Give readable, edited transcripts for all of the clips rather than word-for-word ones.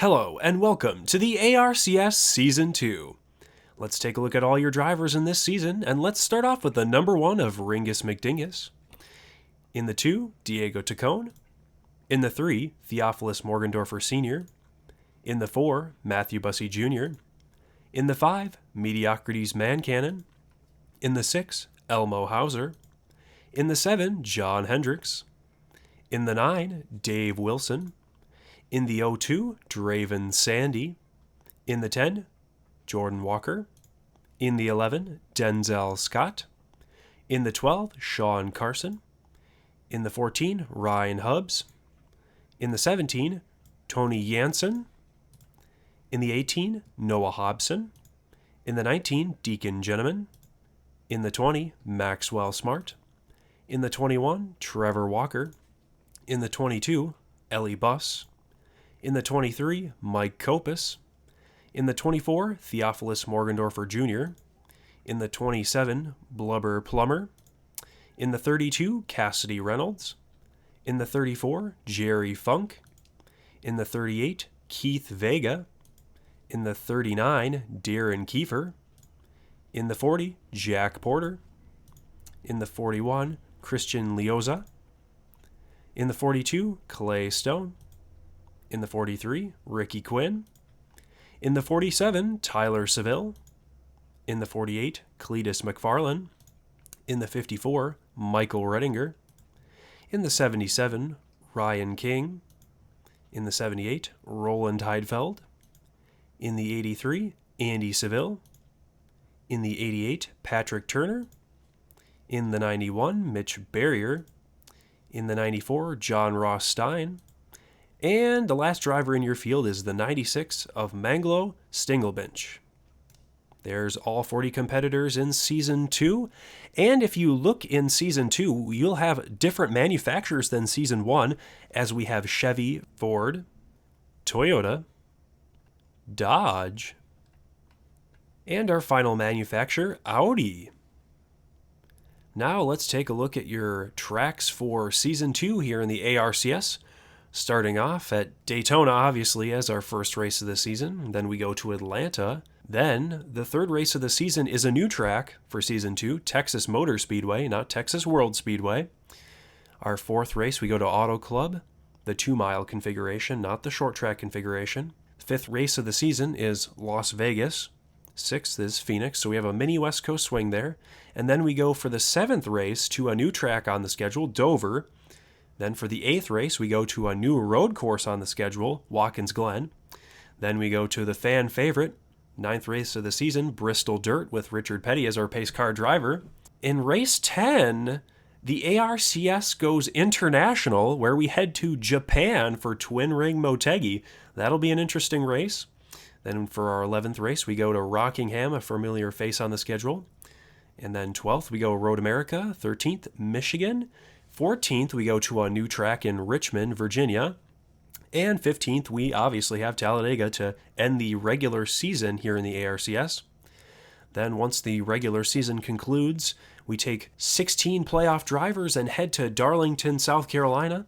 Hello, and welcome to the ARCS Season 2. Let's take a look at all your drivers in this season, and let's start off with the number 1 of Ringus McDingus. In the 2, Diego Tacone. In the 3, Theophilus Morgendorfer Sr. In the 4, Matthew Bussey Jr. In the 5, Mediocrity's Man Cannon. In the 6, Elmo Hauser. In the 7, John Hendricks. In the 9, Dave Wilson. In the 02, Draven Sandy. In the 10, Jordan Walker. In the 11, Denzel Scott. In the 12, Sean Carson. In the 14, Ryan Hubbs. In the 17, Tony Jansen. In the 18, Noah Hobson. In the 19, Deacon Gentleman. In the 20, Maxwell Smart. In the 21, Trevor Walker. In the 22, Ellie Buss. In the 23, Mike Kopis. In the 24, Theophilus Morgendorfer Jr. In the 27, Blubber Plummer. In the 32, Cassidy Reynolds. In the 34, Jerry Funk. In the 38, Keith Vega. In the 39, Darren Kiefer. In the 40, Jack Porter. In the 41, Christian Leoza. In the 42, Clay Stone. In the 43, Ricky Quinn. In the 47, Tyler Seville. In the 48, Cletus McFarlane. In the 54, Michael Redinger. In the 77, Ryan King. In the 78, Roland Heidfeld. In the 83, Andy Seville. In the 88, Patrick Turner. In the 91, Mitch Barrier. In the 94, John Ross Stein. And the last driver in your field is the 96 of Manglo Stingelbench. There's all 40 competitors in Season 2. And if you look in Season 2, you'll have different manufacturers than Season 1, as we have Chevy, Ford, Toyota, Dodge, and our final manufacturer, Audi. Now let's take a look at your tracks for Season 2 here in the ARCS. Starting off at Daytona, obviously, as our first race of the season. Then we go to Atlanta. Then the third race of the season is a new track for Season 2, Texas Motor Speedway, not Texas World Speedway. Our fourth race, we go to Auto Club, the 2-mile configuration, not the short track configuration. Fifth race of the season is Las Vegas. Sixth is Phoenix, so we have a mini West Coast swing there. And then we go for the seventh race to a new track on the schedule, Dover. Then for the 8th race, we go to a new road course on the schedule, Watkins Glen. Then we go to the fan favorite, 9th race of the season, Bristol Dirt, with Richard Petty as our pace car driver. In race 10, the ARCS goes international, where we head to Japan for Twin Ring Motegi. That'll be an interesting race. Then for our 11th race, we go to Rockingham, a familiar face on the schedule. And then 12th, we go Road America. 13th, Michigan. 14th, we go to a new track in Richmond, Virginia. And 15th, we obviously have Talladega to end the regular season here in the ARCS. Then once the regular season concludes, we take 16 playoff drivers and head to Darlington, South Carolina.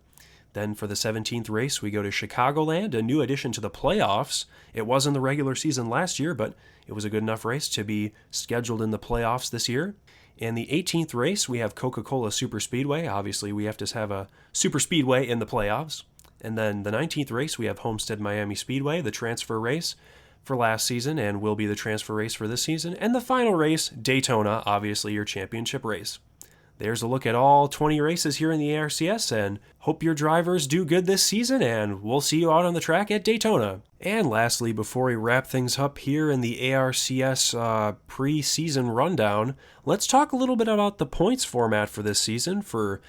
Then for the 17th race, we go to Chicagoland, a new addition to the playoffs. It was in the regular season last year, but it was a good enough race to be scheduled in the playoffs this year. And the 18th race, we have Coca-Cola Super Speedway. Obviously, we have to have a Super Speedway in the playoffs. And then the 19th race, we have Homestead Miami Speedway, the transfer race for last season and will be the transfer race for this season. And the final race, Daytona, obviously your championship race. There's a look at all 20 races here in the ARCS, and hope your drivers do good this season, and we'll see you out on the track at Daytona. And lastly, before we wrap things up here in the ARCS pre-season rundown, let's talk a little bit about the points format for this season for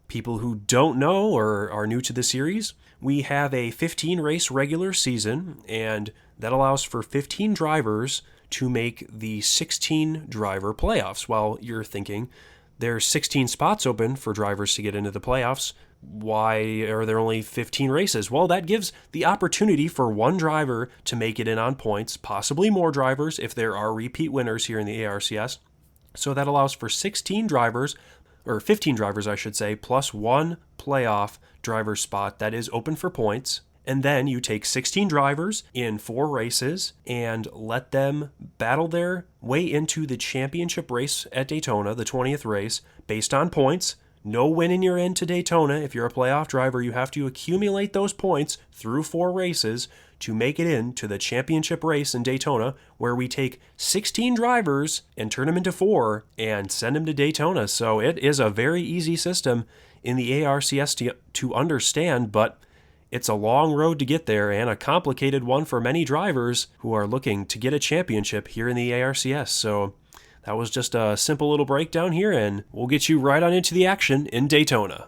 people who don't know or are new to the series. We have a 15-race regular season, and that allows for 15 drivers to make the 16-driver playoffs. While you're thinking, there's 16 spots open for drivers to get into the playoffs. Why are there only 15 races? Well, that gives the opportunity for one driver to make it in on points, possibly more drivers if there are repeat winners here in the ARCS. So that allows for 16 drivers, or 15 drivers, I should say, plus one playoff driver spot that is open for points. And then you take 16 drivers in 4 races and let them battle their way into the championship race at Daytona, the 20th race, based on points. No winning your into Daytona. If you're a playoff driver, you have to accumulate those points through 4 races to make it into the championship race in Daytona, where we take 16 drivers and turn them into 4 and send them to Daytona. So it is a very easy system in the ARCS to understand, but it's a long road to get there and a complicated one for many drivers who are looking to get a championship here in the ARCS. So that was just a simple little breakdown here, and we'll get you right on into the action in Daytona.